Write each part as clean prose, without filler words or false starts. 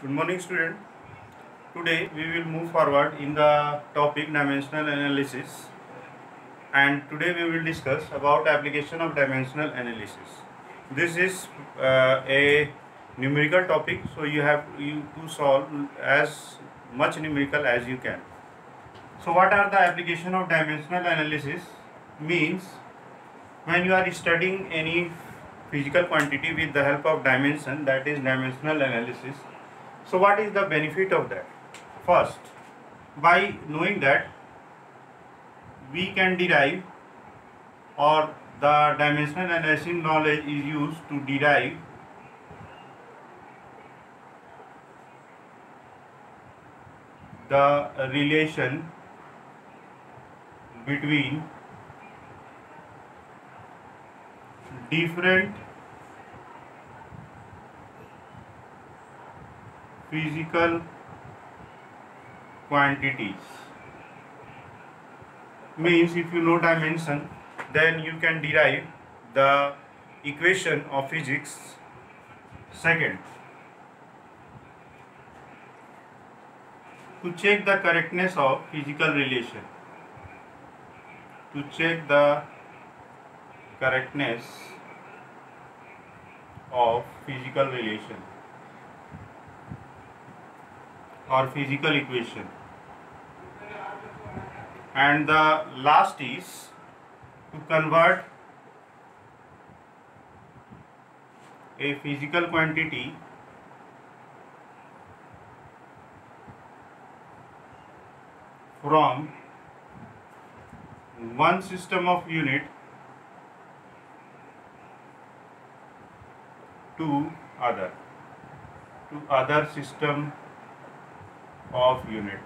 Good morning, student. Today we will move forward in the topic dimensional analysis, and today we will discuss about application of dimensional analysis. This is a numerical topic, so you have to solve as much numerical as you can. So what are the application of dimensional analysis? Means when you are studying any physical quantity with the help of dimension, that is dimensional analysis. So what is the benefit of that? First, by knowing that, we can derive, or the dimensional analysis knowledge is used to derive the relation between different physical quantities. Means if you know dimension, then you can derive the equation of physics. Second, to check the correctness of physical relation. To check the correctness of physical relation or physical equation. And the last is to convert a physical quantity from one system of unit to other system of unit.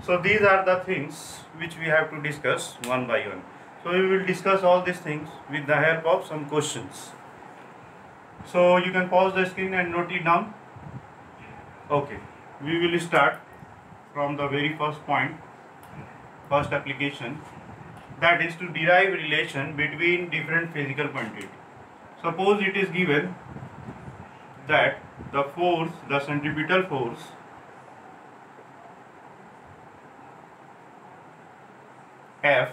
So these are the things which we have to discuss one by one. So we will discuss all these things with the help of some questions. So you can pause the screen and note it down. Okay, we will start from the very first point, first application, that is to derive relation between different physical quantities. Suppose it is given that the force, the centripetal force, F,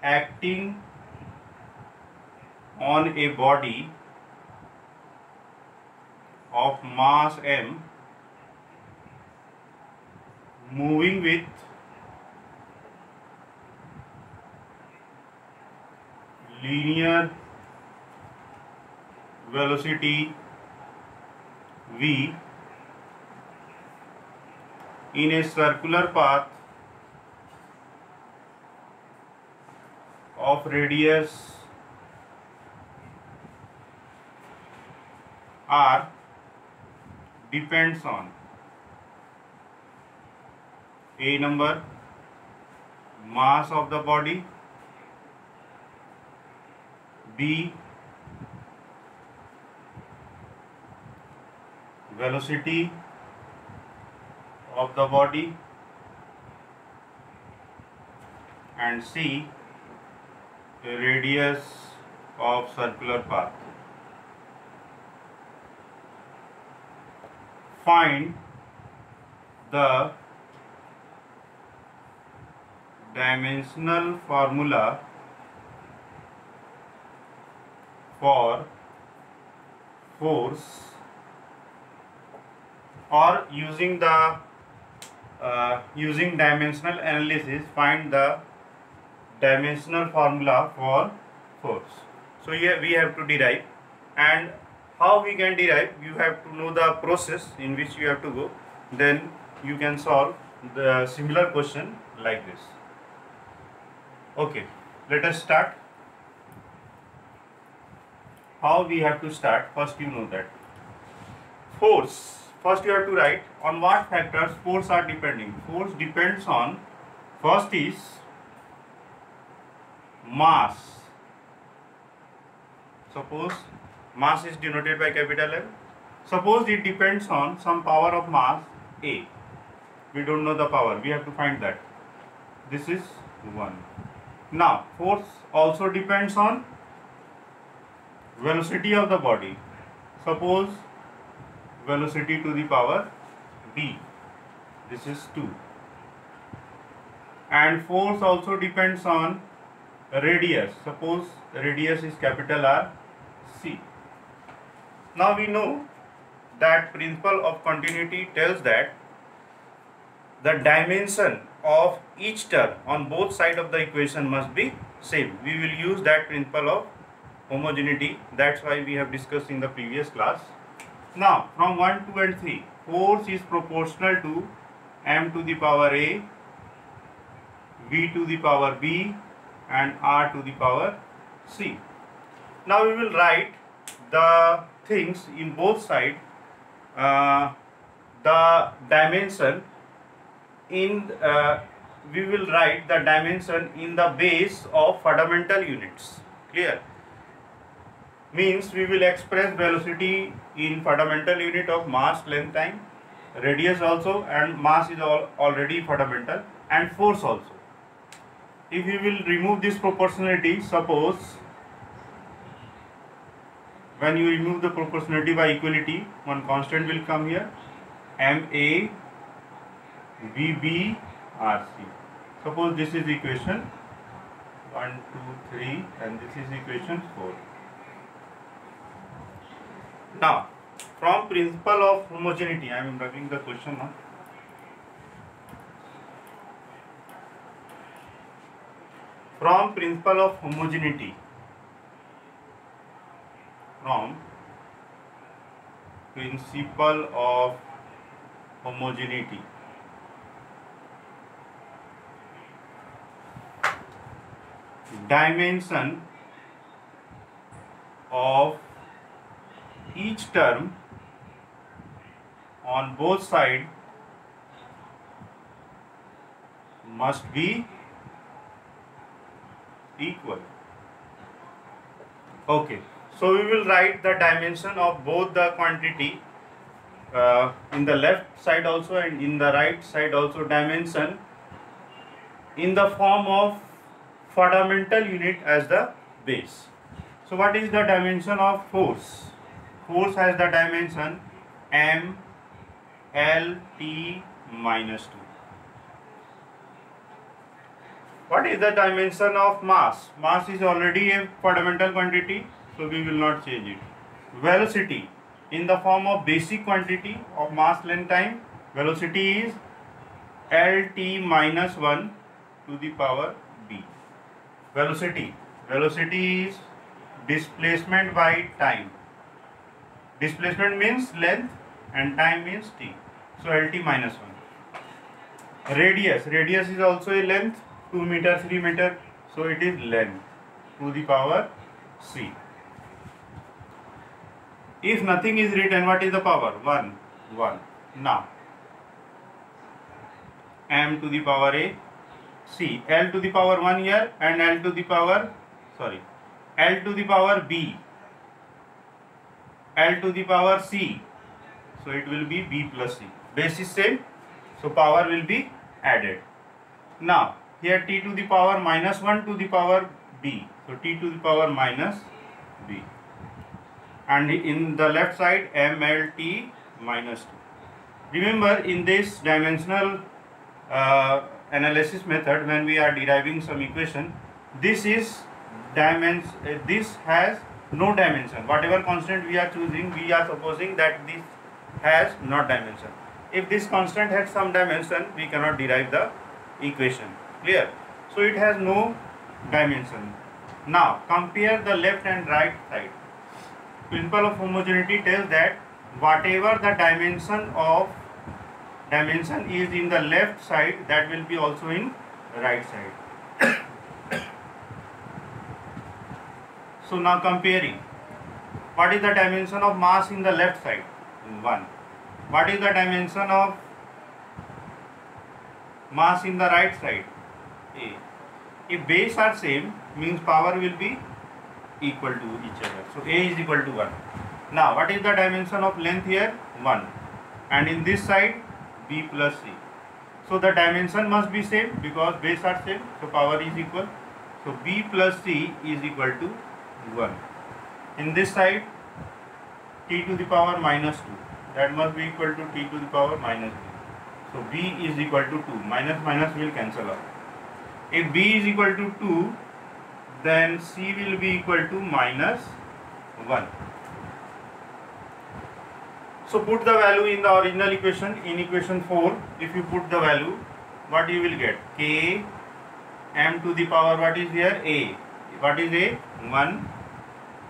acting on a body of mass m moving with linear velocity v in a circular path of radius r depends on A number, mass of the body, B, velocity of the body, and C, radius of circular path. Find the dimensional formula for force, or using dimensional analysis, find the dimensional formula for force. So here we have to derive, and how we can derive, you have to know the process in which you have to go, then you can solve the similar question like this. Okay, let us start. How we have to start? First, you know that force. First, you have to write on what factors force are depending. Force depends on, first is mass. Suppose mass is denoted by capital M. Suppose it depends on some power of mass A. We don't know the power, we have to find that. This is 1. Now force also depends on velocity of the body. Suppose velocity to the power b, this is 2, and force also depends on radius. Suppose radius is capital R, C. Now we know that principle of continuity tells that the dimension of each term on both sides of the equation must be same. We will use that principle of homogeneity. That's why we have discussed in the previous class. Now from 1, 2 and 3, force is proportional to m to the power a, v to the power b and r to the power c. Now we will write the things in both sides, the dimension in we will write the dimension in the base of fundamental units. Clear? Means we will express velocity in fundamental unit of mass, length, time, radius also, and mass is already fundamental, and force also. If we will remove this proportionality, suppose when you remove the proportionality by equality, one constant will come here, MA VB RC. Suppose this is equation 1, 2, 3 and this is equation 4. Now from principle of homogeneity, I am writing the question now. From principle of homogeneity, from principle of homogeneity, dimension of each term on both sides must be equal. Okay, so we will write the dimension of both the quantity in the left side also and in the right side also, dimension in the form of fundamental unit as the base. So what is the dimension of force? Force has the dimension m l t minus 2. What is the dimension of mass? Mass is already a fundamental quantity, so we will not change it. Velocity in the form of basic quantity of mass, length, time, velocity is lt minus 1 to the power b. Velocity is displacement by time. Displacement means length and time means t. So lt minus 1. Radius is also a length, 2 meter, 3 meter. So it is length to the power c. If nothing is written, what is the power? 1. Now m to the power a, c, l to the power 1 here and l to the power b, L to the power c, so it will be b plus c. Base is same, so power will be added. Now here t to the power minus 1 to the power b, so t to the power minus b, and in the left side mlt minus 2. Remember, in this dimensional analysis method, when we are deriving some equation, this has no dimension. Whatever constant we are choosing, we are supposing that this has not dimension. If this constant has some dimension, we cannot derive the equation. Clear? So it has no dimension. Now compare the left and right side. Principle of homogeneity tells that whatever the dimension is in the left side, that will be also in right side. So now comparing, what is the dimension of mass in the left side? 1. What is the dimension of mass in the right side? A. If base are same, means power will be equal to each other. So A is equal to 1. Now what is the dimension of length here? 1. And in this side, B plus C. So the dimension must be same because base are same, so power is equal. So B plus C is equal to 1. In this side, t to the power minus 2. That must be equal to t to the power minus b. So b is equal to 2. Minus minus will cancel out. If b is equal to 2, then c will be equal to minus 1. So put the value in the original equation. In equation 4, if you put the value, what you will get? K m to the power, what is here? A. What is A? 1.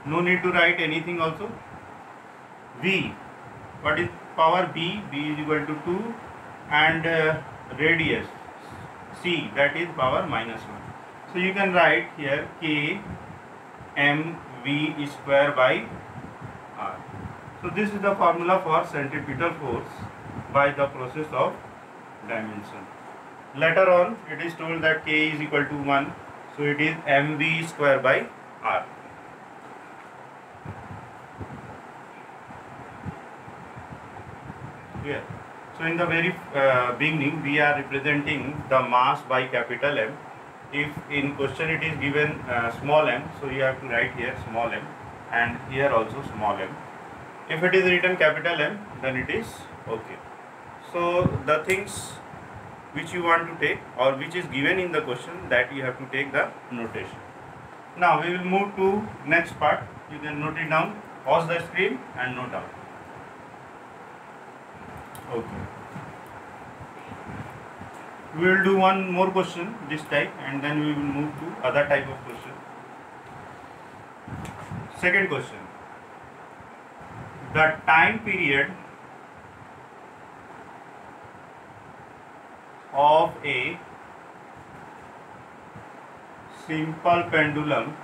No need to write anything also. V, what is power B? B is equal to 2, and radius C, that is power minus 1. So you can write here K m V square by R. So this is the formula for centripetal force by the process of dimension. Later on it is told that K is equal to 1, so it is mv square by R. Yeah. So in the very beginning we are representing the mass by capital M. If in question it is given small m, so you have to write here small m, and here also small m. If it is written capital M, then it is okay. So the things which you want to take or which is given in the question, that you have to take the notation. Now we will move to next part. You can note it down, pause the screen and note down. Okay. We will do one more question this type, and then we will move to other type of question. Second question. The time period of a simple pendulum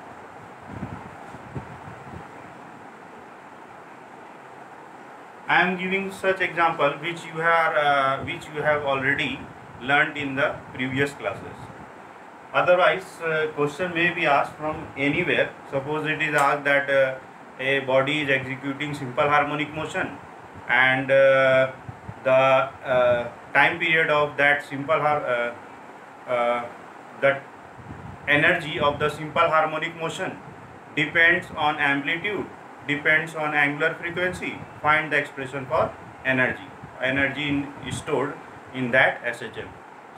I am giving such example which you have already learnt in the previous classes. Otherwise, question may be asked from anywhere. Suppose it is asked that a body is executing simple harmonic motion, and the time period of that that energy of the simple harmonic motion depends on amplitude, depends on angular frequency. Find the expression for energy stored in that SHM.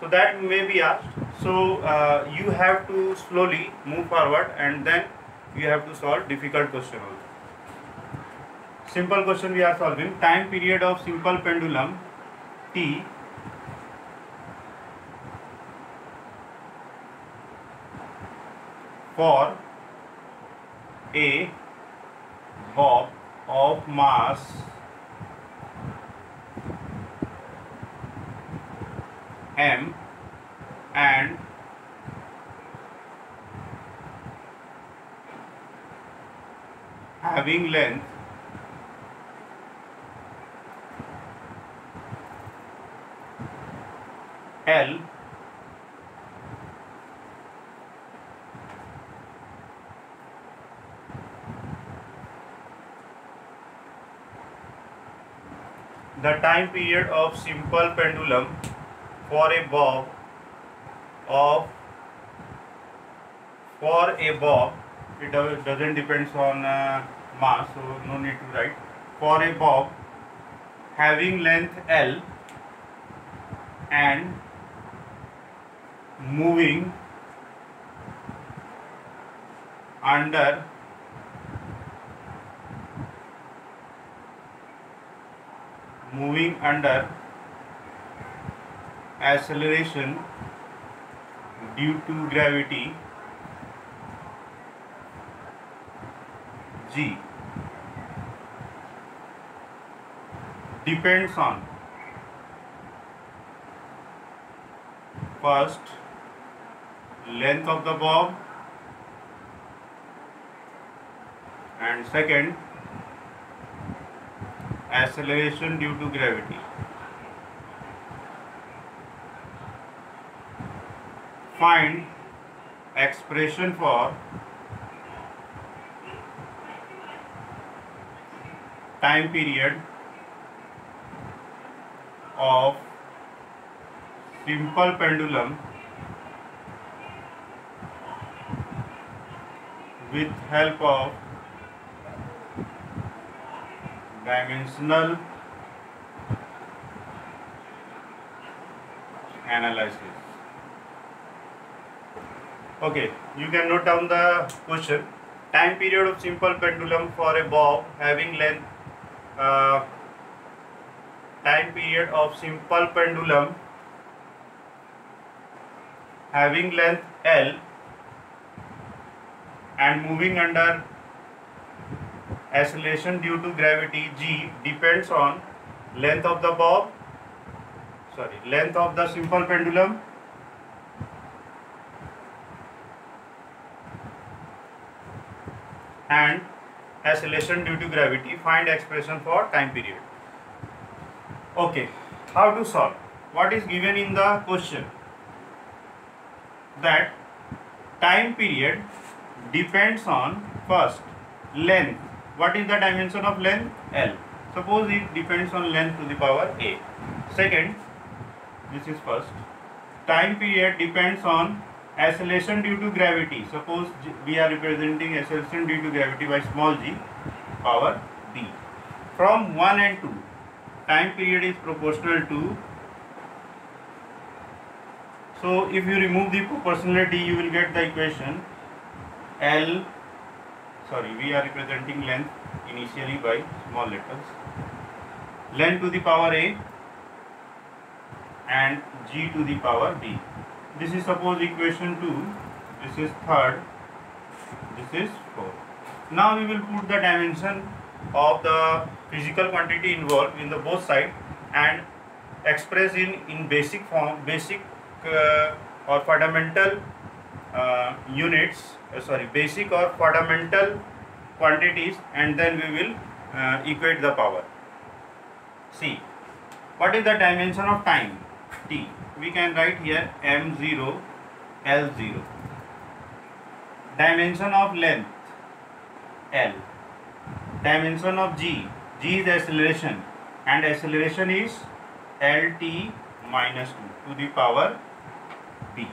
So that may be asked. So you have to slowly move forward, and then you have to solve difficult question also. Simple question we are solving. Time period of simple pendulum T for a bob of mass m and having length L the time period of simple pendulum for a bob it doesn't depends on mass, so no need to write. For a bob having length L and moving under acceleration due to gravity G depends on first length of the bob and second acceleration due to gravity. Find expression for time period of simple pendulum with help of dimensional analysis. Okay, you can note down the question. Time period of simple pendulum for a bob having length. Time period of simple pendulum having length L and moving under acceleration due to gravity G depends on length of the bob, length of the simple pendulum and acceleration due to gravity. Find expression for time period. Okay, how to solve? What is given in the question? That time period depends on first length. What is the dimension of length? L. Suppose it depends on length to the power A. Second, this is first. Time period depends on acceleration due to gravity. Suppose we are representing acceleration due to gravity by small g power b. From 1 and 2, time period is proportional to. So if you remove the proportionality, you will get the equation L. We are representing length initially by small letters. Length to the power A and g to the power b. This is suppose equation 2, this is third, this is fourth. Now we will put the dimension of the physical quantity involved in the both side and express in basic form, or fundamental units, basic or fundamental quantities, and then we will equate the power. See, what is the dimension of time? T. We can write here m0 L0. Dimension of length L. Dimension of g. G is acceleration and acceleration is LT minus 2 to the power b.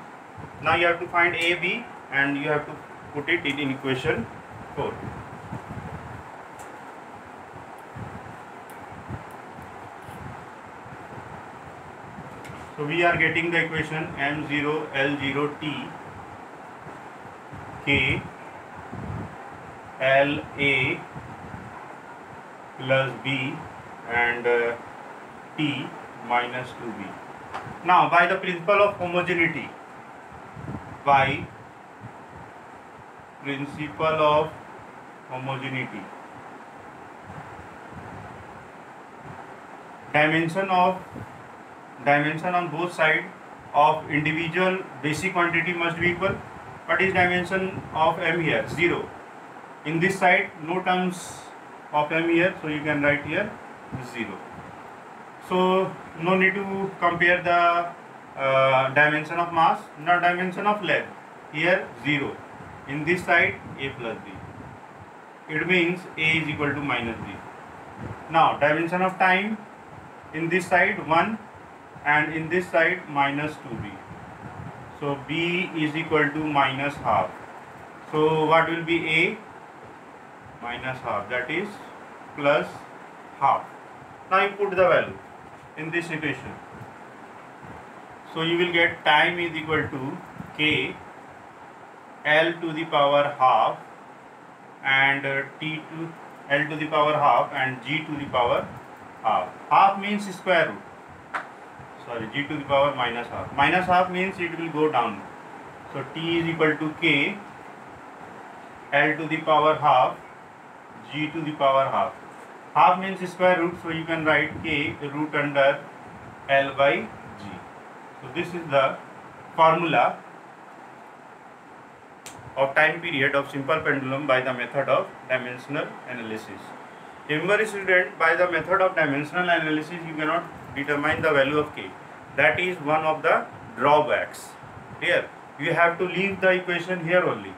Now you have to find A, B and you have to put it in equation 4. So we are getting the equation m0 L0 T K L A plus B and T minus 2B. Now by the principle of homogeneity, dimension on both sides of individual basic quantity must be equal. What is dimension of m here? 0. In this side no terms of m here, so you can write here 0. So no need to compare the dimension of mass, not dimension of length. Here 0. In this side A plus B. It means A is equal to minus B. Now dimension of time, in this side 1 and in this side minus 2B. So B is equal to minus half. So what will be A? Minus half, that is plus half. Now you put the value in this equation. So you will get time is equal to K L to the power half and T to L to the power half and G to the power half. Half means square root. G to the power minus half. Minus half means it will go down. So T is equal to K L to the power half G to the power half. Half means square root, so you can write K root under L by G. So this is the formula of time period of simple pendulum by the method of dimensional analysis. Remember student, by the method of dimensional analysis you cannot determine the value of K. That is one of the drawbacks. Here you have to leave the equation here only.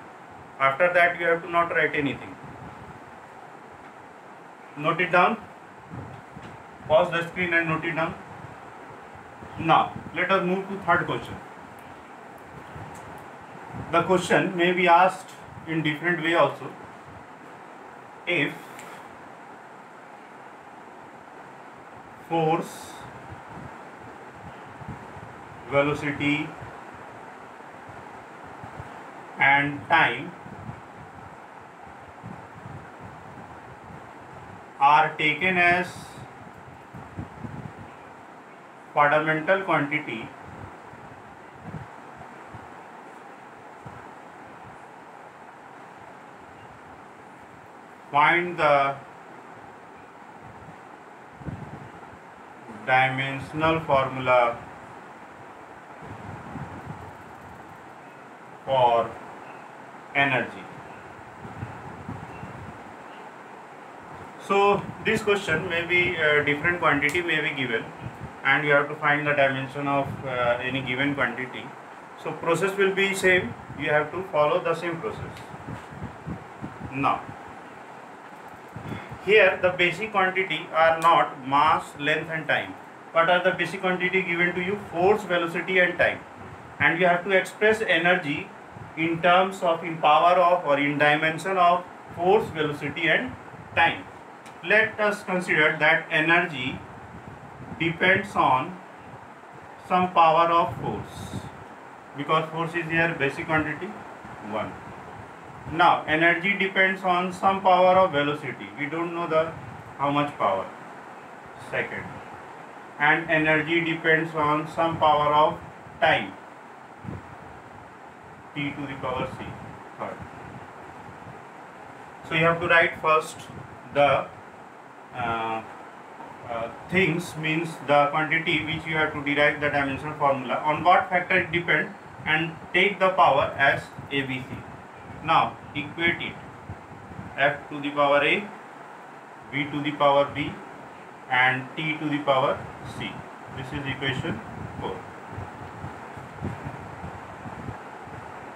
After that you have to not write anything. Note it down. Pause the screen and note it down. Now let us move to third question. The question may be asked in different way also. If force, velocity and time are taken as fundamental quantity, find the dimensional formula for energy. So this question may be different quantity may be given, and you have to find the dimension of any given quantity. So process will be same. You have to follow the same process. Now, here the basic quantity are not mass, length and time. What are the basic quantity given to you? Force, velocity and time. And you have to express energy in terms of, in power of, or in dimension of force, velocity and time. Let us consider that energy depends on some power of force, because force is here basic quantity 1. Now energy depends on some power of velocity, we don't know the how much power, second. And energy depends on some power of time, t to the power c, third. So you have to write first the things, means the quantity which you have to derive the dimensional formula, on what factor it depends, and take the power as ABC. Now equate it, f to the power a, v to the power b and t to the power c. This is equation 4.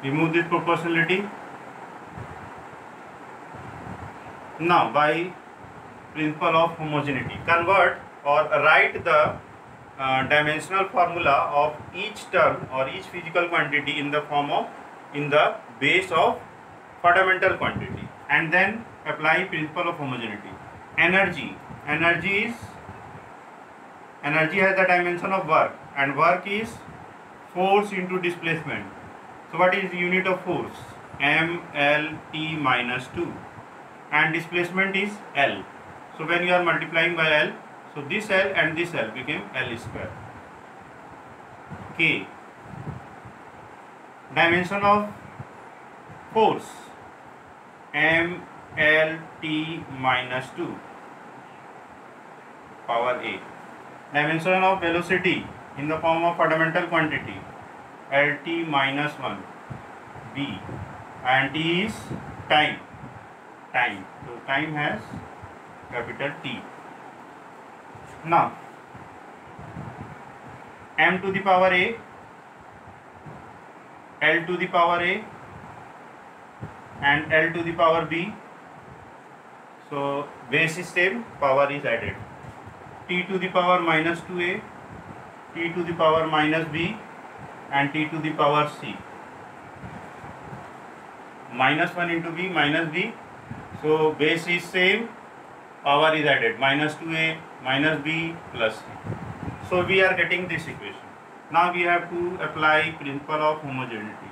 Remove this proportionality. Now by principle of homogeneity, convert or write the dimensional formula of each term or each physical quantity in the form of, in the base of fundamental quantity, and then apply principle of homogeneity. Energy has the dimension of work, and work is force into displacement. So what is the unit of force? mLt minus 2, and displacement is L. So when you are multiplying by L, so this L and this L became L square. K, dimension of force mLt minus 2 power A. Dimension of velocity in the form of fundamental quantity Lt minus 1 B, and T is time. So time has capital T. Now m to the power a, L to the power a and L to the power b. So base is same, power is added. T to the power minus 2a, T to the power minus b and T to the power c. Minus 1 into b minus b. So base is same, power is added, minus 2a minus b plus c. So we are getting this equation. Now we have to apply principle of homogeneity.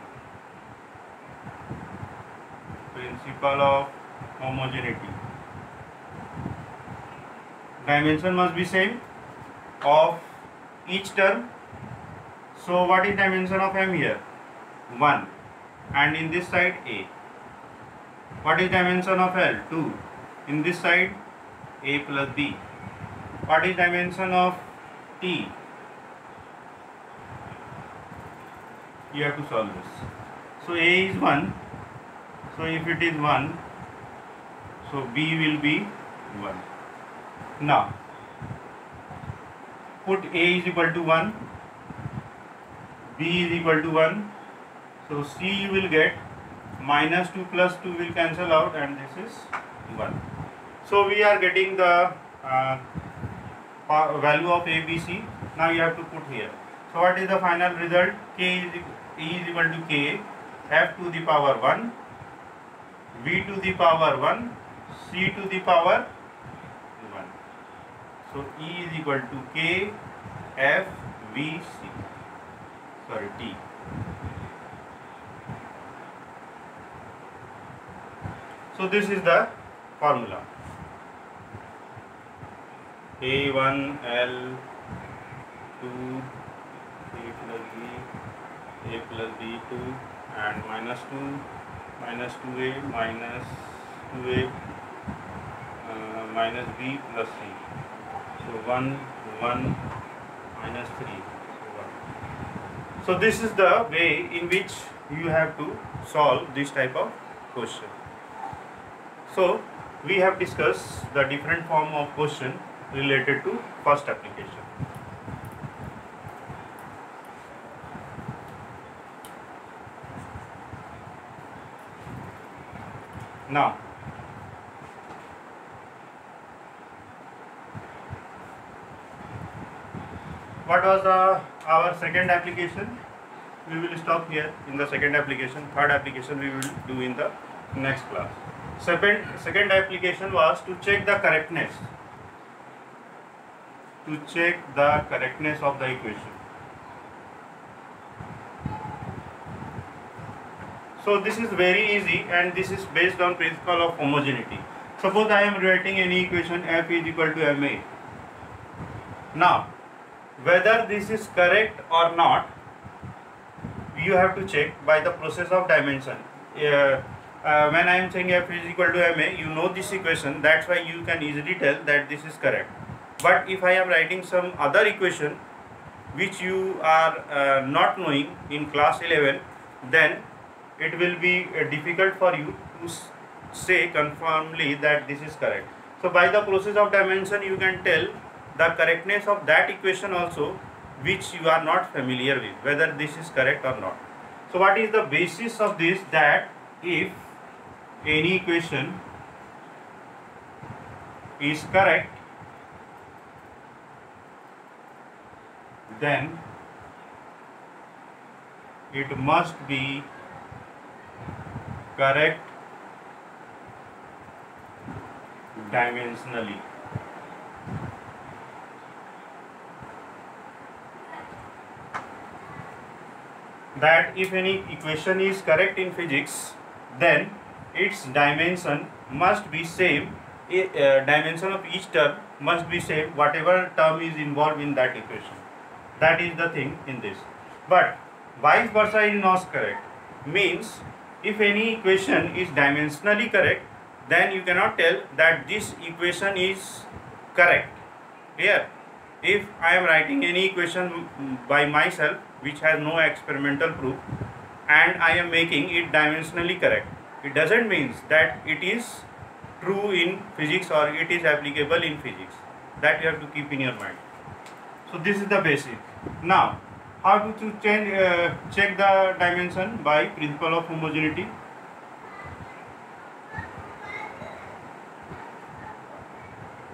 Principle of homogeneity. Dimension must be same of each term. So what is dimension of m here? 1, and in this side a. What is dimension of L? 2. In this side a plus b. What is dimension of T? You have to solve this. So a is 1. So if it is 1, so b will be 1. Now put a is equal to 1, b is equal to 1. So c you will get minus 2 plus 2 will cancel out, and this is 1. So we are getting the value of a, b, c. Now you have to put here. So what is the final result? E is equal to k, f to the power 1 V to the power 1, C to the power 1. So E is equal to K F V C. Sorry, T. So this is the formula. A1L 2 A plus B, A plus B2 and minus 2 minus 2A minus 2A minus B plus C. So 1 1 minus 3. So 1. So this is the way in which you have to solve this type of question. So we have discussed the different form of question related to first application. Now what was our second application? We will stop here in the second application. Third application we will do in the next class. Second application was to check the correctness. To check the correctness of the equation. So this is very easy and this is based on principle of homogeneity. Suppose I am writing any equation f is equal to ma. Now whether this is correct or not, you have to check by the process of dimension. When I am saying f is equal to ma, you know this equation, that's why you can easily tell that this is correct. But if I am writing some other equation which you are not knowing in class 11, then it will be difficult for you to say confirmly that this is correct. So by the process of dimension you can tell the correctness of that equation also which you are not familiar with, whether this is correct or not. So what is the basis of this? That if any equation is correct, then it must be correct dimensionally. That if any equation is correct in physics, then its dimension must be same, dimension of each term must be same whatever term is involved in that equation. That is the thing in this. But vice versa is not correct. Means if any equation is dimensionally correct, then you cannot tell that this equation is correct. Here, if I am writing any equation by myself which has no experimental proof and I am making it dimensionally correct, it doesn't mean that it is true in physics or it is applicable in physics. That you have to keep in your mind. So this is the basic. Now how to check the dimension? By principle of homogeneity.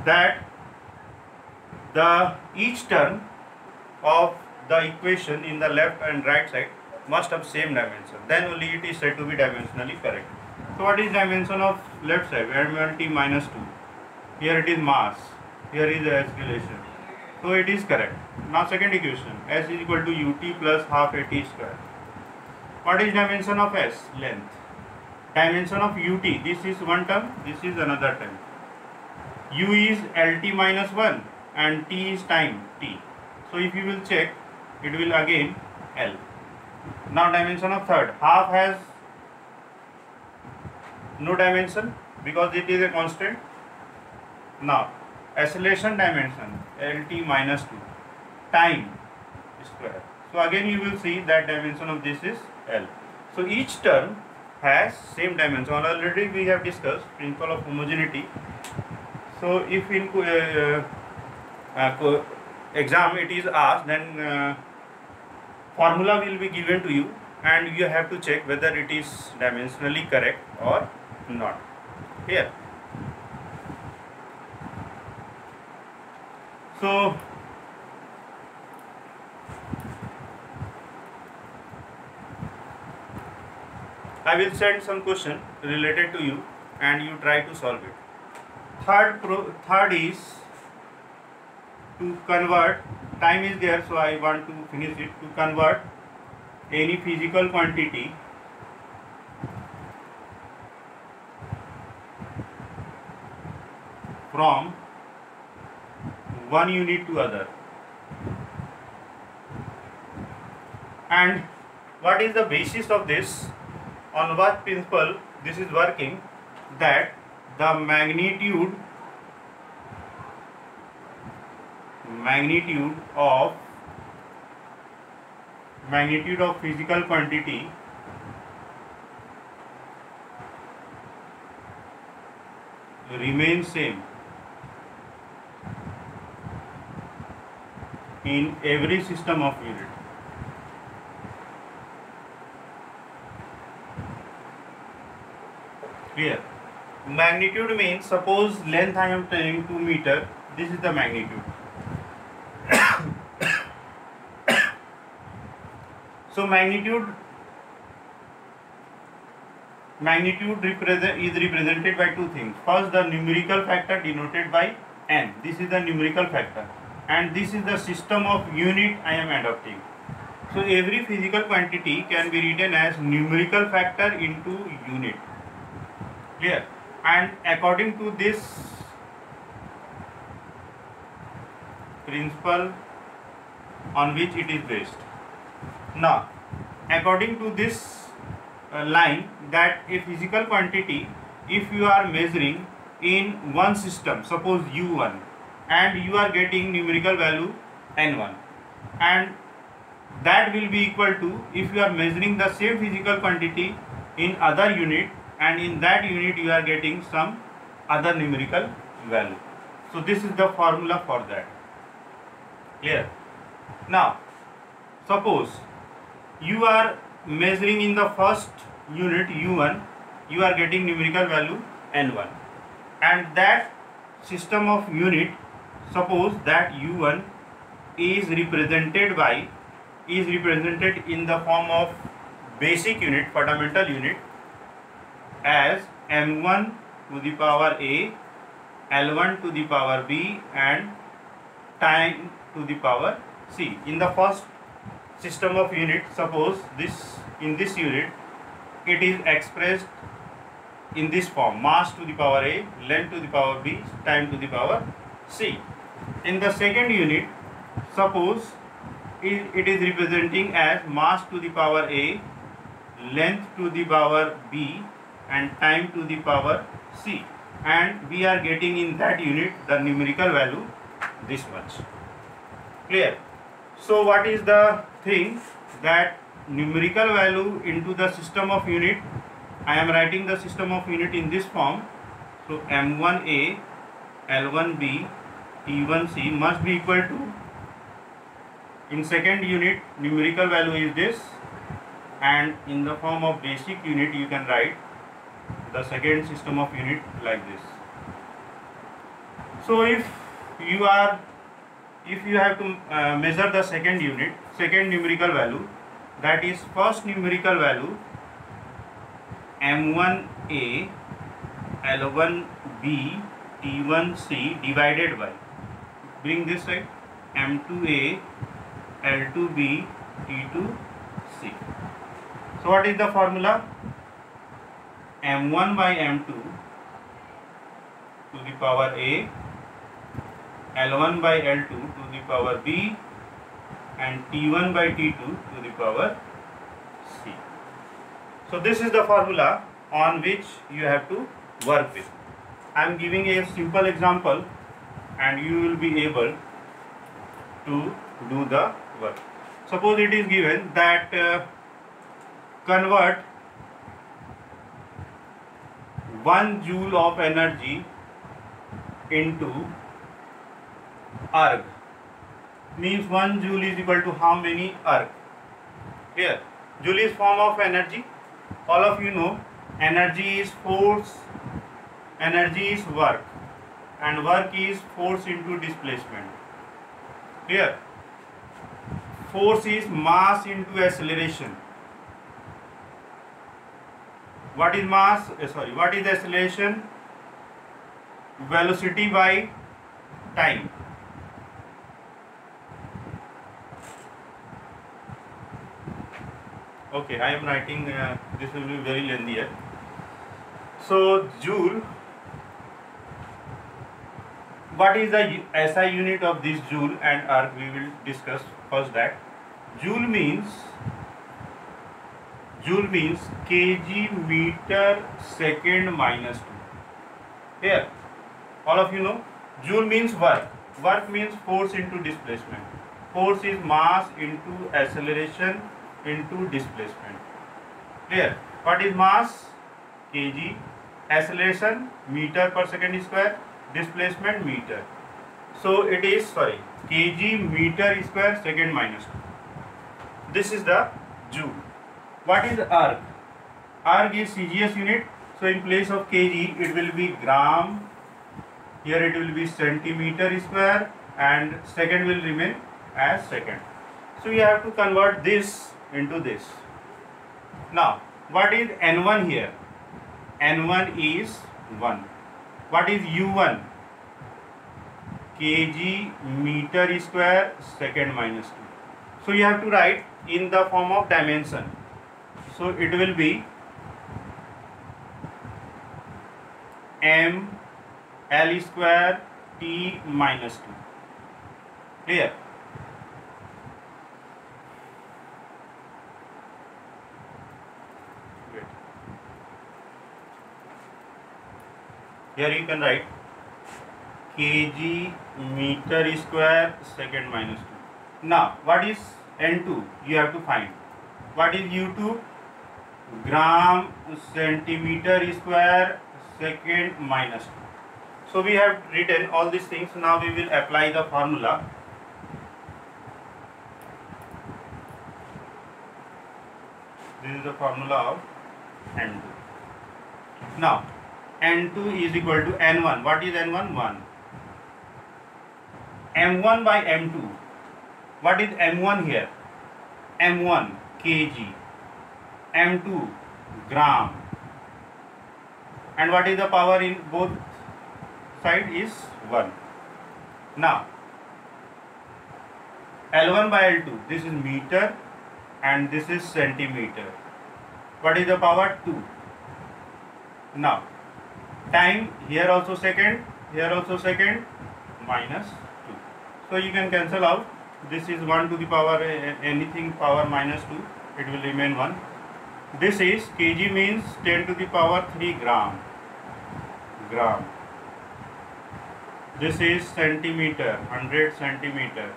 That each term of the equation in the left and right side must have same dimension, then only it is said to be dimensionally correct. So what is dimension of left side? m1t minus 2. Here it is mass, here is the acceleration. So it is correct. Now second equation, s is equal to ut plus half at square. What is dimension of s? Length. Dimension of ut, this is one term, this is another term. U is lt minus 1 and t is time t. So if you will check, it will again L. Now dimension of third, half has no dimension because it is a constant. Now acceleration dimension lt minus 2, time square. So again you will see that dimension of this is L. So each term has same dimension. Already we have discussed principle of homogeneity. So if in exam it is asked, then formula will be given to you and you have to check whether it is dimensionally correct or not. Here. So I will send some question related to you and you try to solve it. Third is to convert, time is there so I want to finish it, to convert any physical quantity from one unit to other. And what is the basis of this? On what principle this is working? That the magnitude of physical quantity remains same in every system of unit. Clear? Magnitude means, suppose length I am telling 2 meter, this is the magnitude. So magnitude is represented by two things. First, the numerical factor denoted by n. This is the numerical factor, and this is the system of unit I am adopting. So every physical quantity can be written as numerical factor into unit. Clear? And according to this principle on which it is based. Now, according to this line, that a physical quantity, if you are measuring in one system, suppose U1, and you are getting numerical value N1, and that will be equal to, if you are measuring the same physical quantity in other unit, and in that unit you are getting some other numerical value. So this is the formula for that. Clear? Now, suppose you are measuring in the first unit U1, you are getting numerical value N1, and that system of unit, suppose that U1 is represented in the form of basic unit, fundamental unit, as M1 to the power A, L1 to the power B, and time to the power C. In the first system of unit, suppose in this unit it is expressed in this form: mass to the power A, length to the power B, time to the power C. In the second unit, suppose it is representing as mass to the power A, length to the power B, and time to the power C, and we are getting in that unit the numerical value this much. Clear? So what is the thing, that numerical value into the system of unit, I am writing the system of unit in this form. So M1A, L1B, T1C must be equal to, in second unit numerical value is this, and in the form of basic unit you can write the second system of unit like this. So if you have to measure the second unit, second numerical value, that is first numerical value M1A, L1B, T1C divided by, bring this side, M2A, L2B, T2C. So what is the formula? M1 by M2 to the power A, L1 by L2 to the power B, and T1 by T2 to the power C. So this is the formula on which you have to work with. I am giving a simple example and you will be able to do the work. Suppose it is given that convert 1 joule of energy into erg, means 1 joule is equal to how many erg? Here, joule is form of energy. All of you know energy is force, energy is work, and work is force into displacement. Here, force is mass into acceleration. What is mass? What is acceleration? Velocity by time. Okay, I am writing, this will be very lengthy here. So, Joule, what is the SI unit of this Joule and arc? We will discuss first that. Joule means kg meter second minus 2. Here, all of you know, Joule means work. Work means force into displacement. Force is mass into acceleration into displacement. Clear? What is mass? Kg. Acceleration meter per second square. Displacement meter. So it is kg meter square second minus 2. This is the Joule. What is arc? Arc is CGS unit. So in place of kg it will be gram. Here it will be centimeter square and second will remain as second. So you have to convert this into this. Now what is N1 here? N1 is 1. What is U1? Kg meter square second minus 2. So you have to write in the form of dimension. So it will be m L square T minus 2. Clear? Good. Here you can write kg meter square second minus 2. Now what is N2? You have to find. What is U2? Gram centimeter square second minus 2. So we have written all these things. Now we will apply the formula. This is the formula of N2. Now N2 is equal to N1. What is N1? 1. M1 by M2. What is M1 here? M1 kg. M2 gram. And what is the power in both side is 1. Now L1 by L2, this is meter and this is centimeter. What is the power? 2. Now time, here also second, here also second, minus 2. So you can cancel out. This is 1 to the power anything power minus 2, it will remain 1. This is kg means 10 to the power 3 gram. This is centimeter, 100 centimeter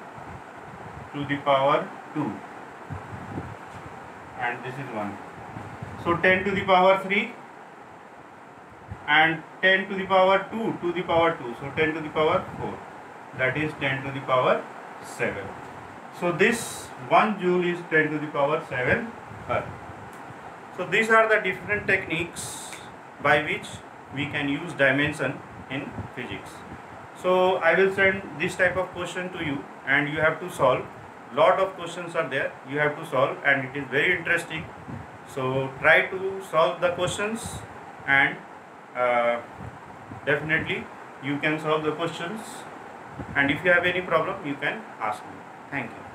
to the power 2, and this is 1. So 10 to the power 3 and 10 to the power 2 to the power 2. So 10 to the power 4. That is 10 to the power 7. So this 1 joule is 10 to the power 7 Earth. So these are the different techniques by which we can use dimension in physics. So I will send this type of question to you and you have to solve. Lot of questions are there, you have to solve, and it is very interesting. So try to solve the questions, and definitely you can solve the questions, and if you have any problem you can ask me. Thank you.